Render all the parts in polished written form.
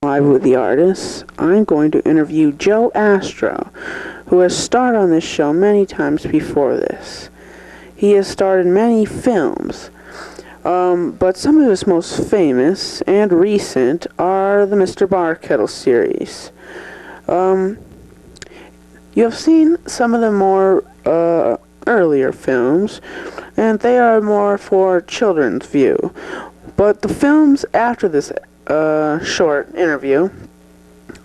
Live with the Artists, I'm going to interview Joe Astro, who has starred on this show many times before this. He has starred in many films, but some of his most famous and recent are the Mr. Bar-Keddle series. You have seen some of the more earlier films, and they are more for children's view. But the films after this short interview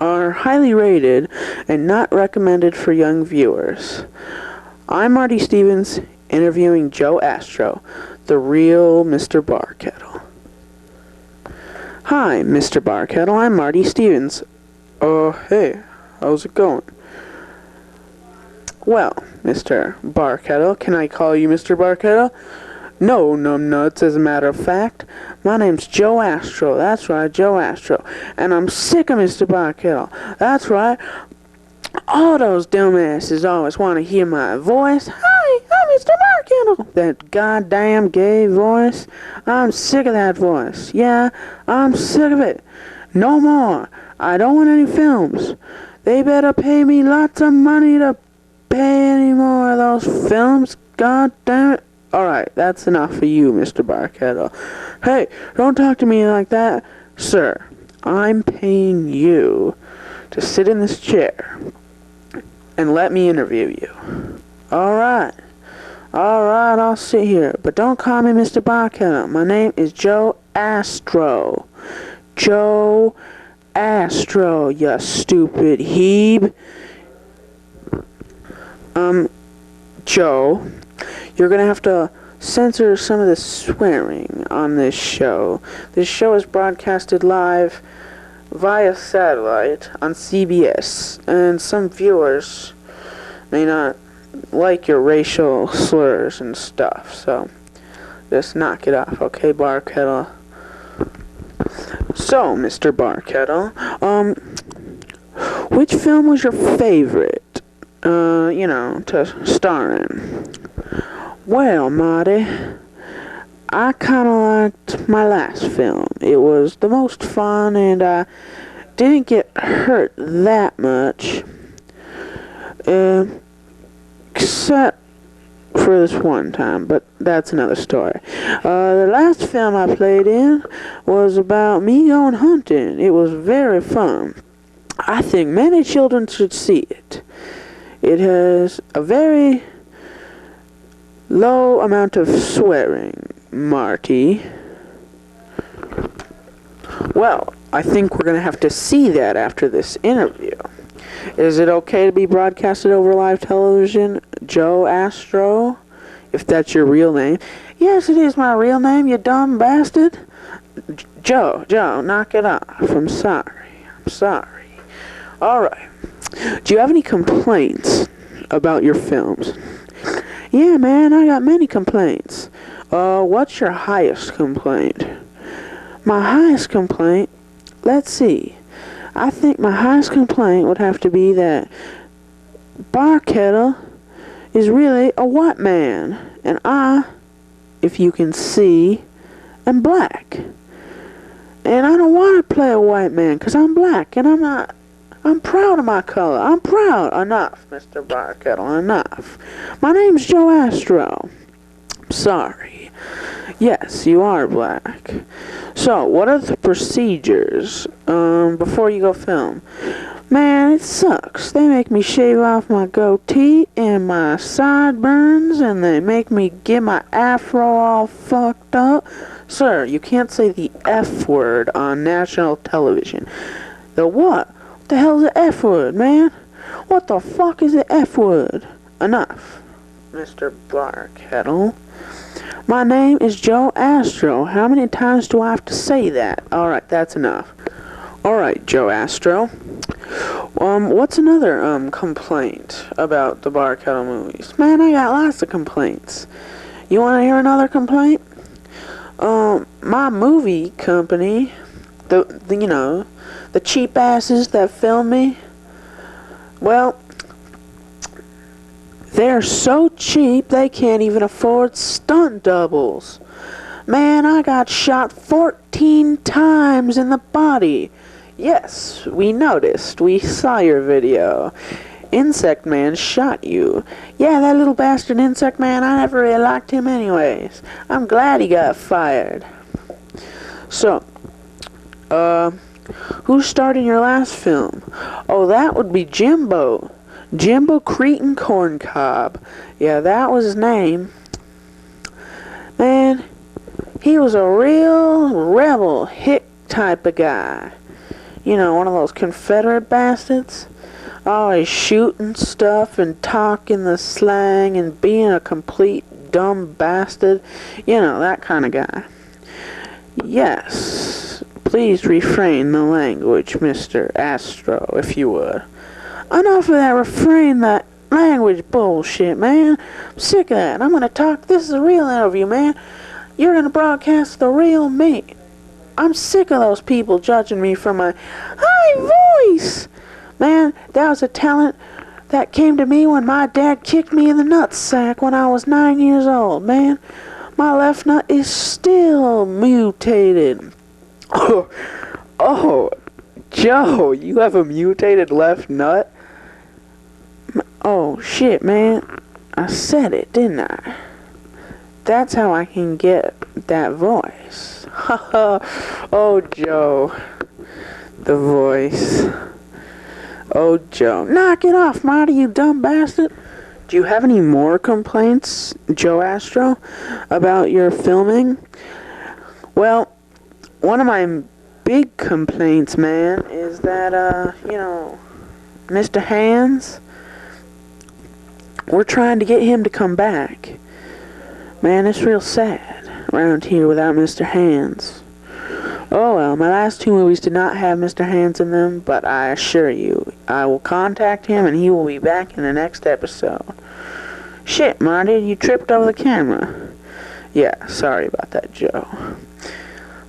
are highly rated and not recommended for young viewers. I'm Marty Stevens, interviewing Joe Astro, the real Mr. Bar-Keddle. Hi, Mr. Bar-Keddle, I'm Marty Stevens. Hey, how's it going? Well, Mr. Bar-Keddle, can I call you Mr. Bar-Keddle? No, numbnuts, as a matter of fact. My name's Joe Astro. That's right, Joe Astro. And I'm sick of Mr. Bar-Keddle. That's right. All those dumbasses always want to hear my voice. Hi, I'm Mr. Bar-Keddle. That goddamn gay voice. I'm sick of that voice. Yeah, I'm sick of it. No more. I don't want any films. They better pay me lots of money to pay any more of those films. God damn it. Alright, that's enough for you, Mr. Bar-Keddle. Hey, don't talk to me like that. Sir, I'm paying you to sit in this chair and let me interview you. Alright, I'll sit here. But don't call me Mr. Bar-Keddle. My name is Joe Astro. Joe Astro, you stupid heeb. Joe, you're gonna have to censor some of the swearing on this show. This show is broadcasted live via satellite on CBS, and some viewers may not like your racial slurs and stuff, so just knock it off, okay, Bar-Keddle? So, Mr. Bar-Keddle, which film was your favorite, to star in? Well, Marty, I kind of liked my last film. It was the most fun, and I didn't get hurt that much, except for this one time, but that's another story. The last film I played in was about me going hunting. It was very fun. I think many children should see it. It has a very low amount of swearing, Marty. Well, I think we're going to have to see that after this interview. Is it okay to be broadcasted over live television, Joe Astro? If that's your real name. Yes, it is my real name, you dumb bastard. Joe, knock it off. I'm sorry. Alright. Do you have any complaints about your films? Yeah, man, I got many complaints. What's your highest complaint? My highest complaint? Let's see. I think my highest complaint would have to be that Bar-Keddle is really a white man, and I, if you can see, am black. And I don't want to play a white man, because I'm black, and I'm proud of my color. I'm proud. Enough, Mr. Bar-Keddle, enough. My name's Joe Astro. Sorry. Yes, you are black. So, what are the procedures before you go film? Man, it sucks. They make me shave off my goatee and my sideburns, and they make me get my afro all fucked up. Sir, you can't say the F word on national television. The what? What the hell's the F word, man? What the fuck is the F word? Enough, Mr. Bar-Keddle. My name is Joe Astro. How many times do I have to say that? Alright, that's enough. Alright, Joe Astro. What's another, complaint about the Bar-Keddle movies? Man, I got lots of complaints. You wanna hear another complaint? My movie company, the cheap asses that film me, well, they're so cheap they can't even afford stunt doubles. Man, I got shot 14 times in the body. Yes, we noticed. We saw your video. Insect Man shot you. Yeah, that little bastard Insect Man, I never really liked him anyways. I'm glad he got fired. So, who starred in your last film? Oh, that would be Jimbo. Jimbo Cretin Corncob. Yeah, that was his name. Man, he was a real rebel, hick type of guy. You know, one of those Confederate bastards. Always shooting stuff and talking the slang and being a complete dumb bastard. You know, that kind of guy. Yes, please refrain the language, Mr. Astro, if you would. Enough of that refrain that language bullshit, man. I'm sick of that. I'm gonna talk. This is a real interview, man. You're gonna broadcast the real me. I'm sick of those people judging me for my high voice. Man, that was a talent that came to me when my dad kicked me in the nutsack when I was 9 years old, man. My left nut is still mutated. Oh, Joe, you have a mutated left nut? Oh, shit, man. I said it, didn't I? That's how I can get that voice. Oh, Joe. The voice. Oh, Joe. Knock it off, Marty, you dumb bastard. Do you have any more complaints, Joe Astro, about your filming? Well, one of my big complaints, man, is that, Mr. Hands, we're trying to get him to come back. Man, it's real sad around here without Mr. Hands. Oh well, my last 2 movies did not have Mr. Hands in them, but I assure you, I will contact him and he will be back in the next episode. Shit, Marty, you tripped over the camera. Yeah, sorry about that, Joe.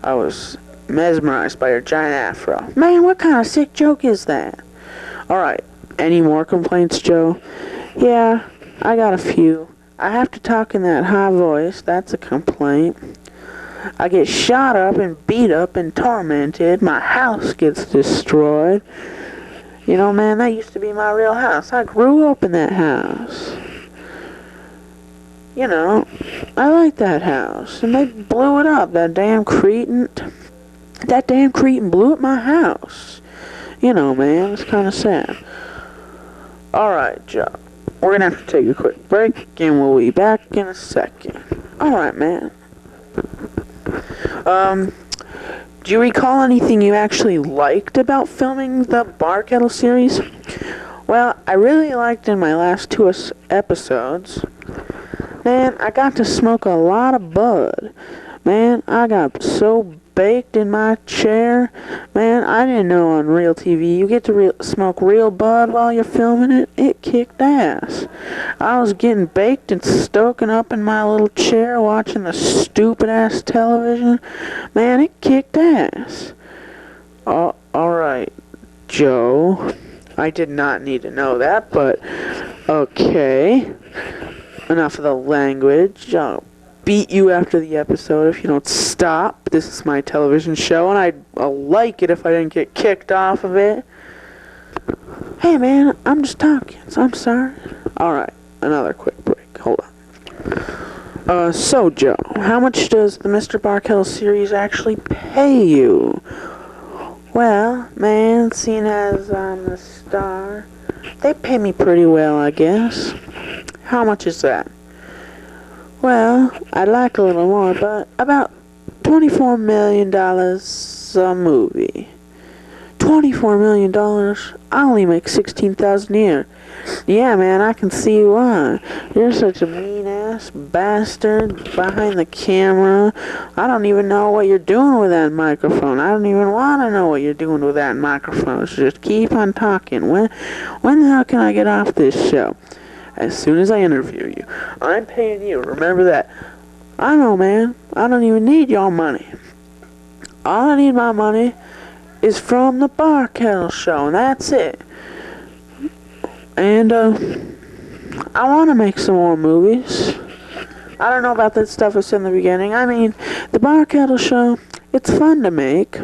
I was mesmerized by your giant afro. Man, what kind of sick joke is that? Alright, any more complaints, Joe? Yeah, I got a few. I have to talk in that high voice, that's a complaint. I get shot up and beat up and tormented. My house gets destroyed. You know, man, that used to be my real house. I grew up in that house. You know, I like that house. And they blew it up. That damn cretin blew up my house. You know, man, it's kind of sad. Alright, Joe. We're gonna have to take a quick break, and we'll be back in a second. Alright, man. Do you recall anything you actually liked about filming the Bar-Keddle series? Well, I really liked in my last 2 episodes. Man, I got to smoke a lot of bud. Man, I got so baked in my chair. Man, I didn't know on real TV you get to smoke real bud while you're filming it. It kicked ass. I was getting baked and stoking up in my little chair watching the stupid ass television. Man, it kicked ass. Alright, Joe. I did not need to know that, but okay. Enough of the language. I'll beat you after the episode if you don't stop. This is my television show, and I'll like it if I didn't get kicked off of it. Hey, man, I'm just talking, so I'm sorry. Alright, another quick break. Hold on. So, Joe, how much does the Mr. Bar-Keddle series actually pay you? Well, man, seeing as I'm the star, they pay me pretty well, I guess. How much is that? Well, I'd like a little more, but about $24 million a movie. $24 million? I only make $16,000 a year. Yeah, man, I can see why. You're such a mean-ass bastard behind the camera. I don't even know what you're doing with that microphone. I don't even want to know what you're doing with that microphone. So just keep on talking. When the hell can I get off this show? As soon as I interview you. I'm paying you. Remember that. I know, man. I don't even need your money. All I need my money is from the Bar-Keddle show, and that's it. And, I want to make some more movies. I don't know about that stuff I said in the beginning. I mean, the Bar-Keddle show, it's fun to make.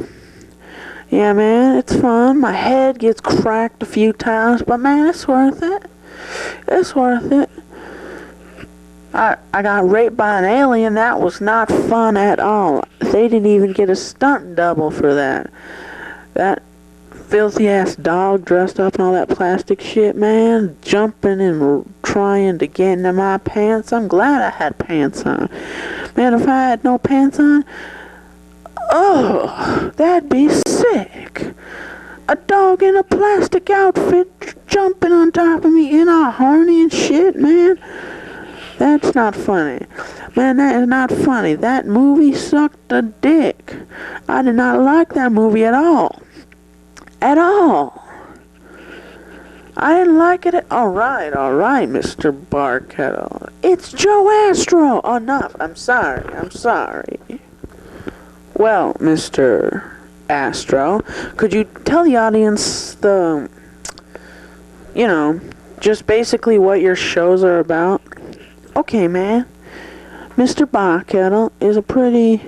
Yeah, man, it's fun. My head gets cracked a few times, but man, it's worth it. It's worth it. I got raped by an alien. That was not fun at all. They didn't even get a stunt double for that. That filthy ass dog dressed up in all that plastic shit, man, jumping and trying to get into my pants. I'm glad I had pants on. Man, if I had no pants on, oh, that'd be sick. A dog in a plastic outfit jumping on top of me in a harney and shit, man. That's not funny. Man, that is not funny. That movie sucked a dick. I did not like that movie at all. At all. I didn't like it. Alright, Mr. Bar-Keddle. It's Joe Astro. Enough. I'm sorry. Well, Mr. Astro, could you tell the audience just basically what your shows are about? Okay, man. Mr. Bar-Keddle is a pretty,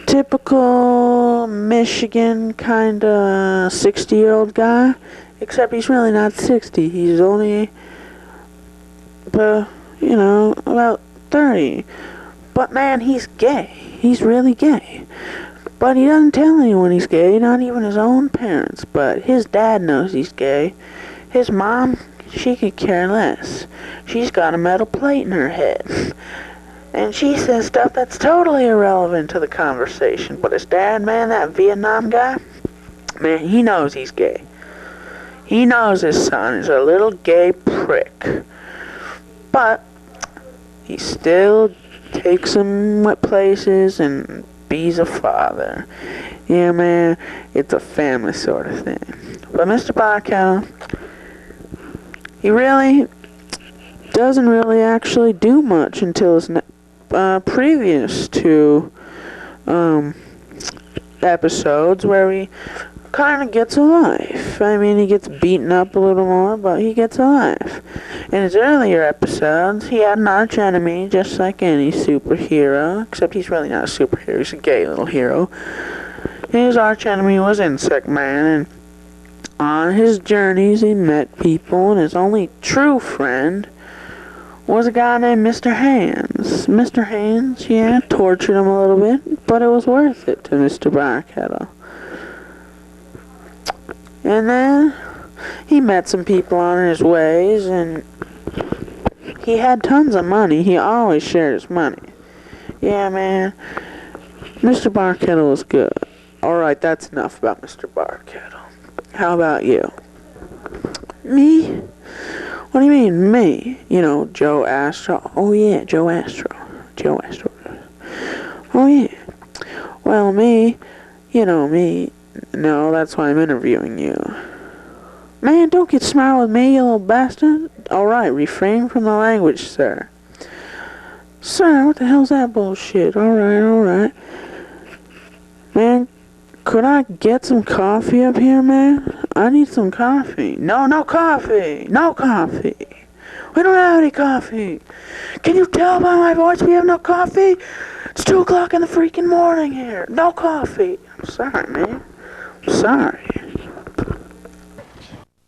typical Michigan kind of 60-year-old guy. Except he's really not 60. He's only, about 30. But man, he's gay. He's really gay. But he doesn't tell anyone he's gay, not even his own parents. But his dad knows he's gay. His mom, she could care less. She's got a metal plate in her head. And she says stuff that's totally irrelevant to the conversation. But his dad, man, that Vietnam guy, man, he knows he's gay. He knows his son is a little gay prick. But he still takes him places and be's a father. Yeah, man, it's a family sort of thing. But Mr. Bar-Keddle, he really doesn't really actually do much until his previous to episodes where he kind of gets a life. I mean, he gets beaten up a little more, but he gets a life. In his earlier episodes, he had an arch enemy, just like any superhero, except he's really not a superhero, he's a gay little hero. His arch enemy was Insect Man, and on his journeys he met people, and his only true friend was a guy named Mr. Hands. Mr. Hands, yeah, tortured him a little bit, but it was worth it to Mr. Bar-Keddle. And then he met some people on his ways, and he had tons of money. He always shared his money. Yeah, man. Mr. Bar-Keddle was good. Alright, that's enough about Mr. Bar-Keddle. How about you? Me? What do you mean, me? Joe Astro. Oh, yeah, Joe Astro. Oh, yeah. Well, me. Me. No, that's why I'm interviewing you. Man, don't get smart with me, you little bastard. Alright, refrain from the language, sir. Sir, what the hell's that bullshit? Alright. Man, could I get some coffee up here, man? I need some coffee. No coffee. No coffee. We don't have any coffee. Can you tell by my voice we have no coffee? It's 2 o'clock in the freaking morning here. No coffee. I'm sorry, man. Sorry.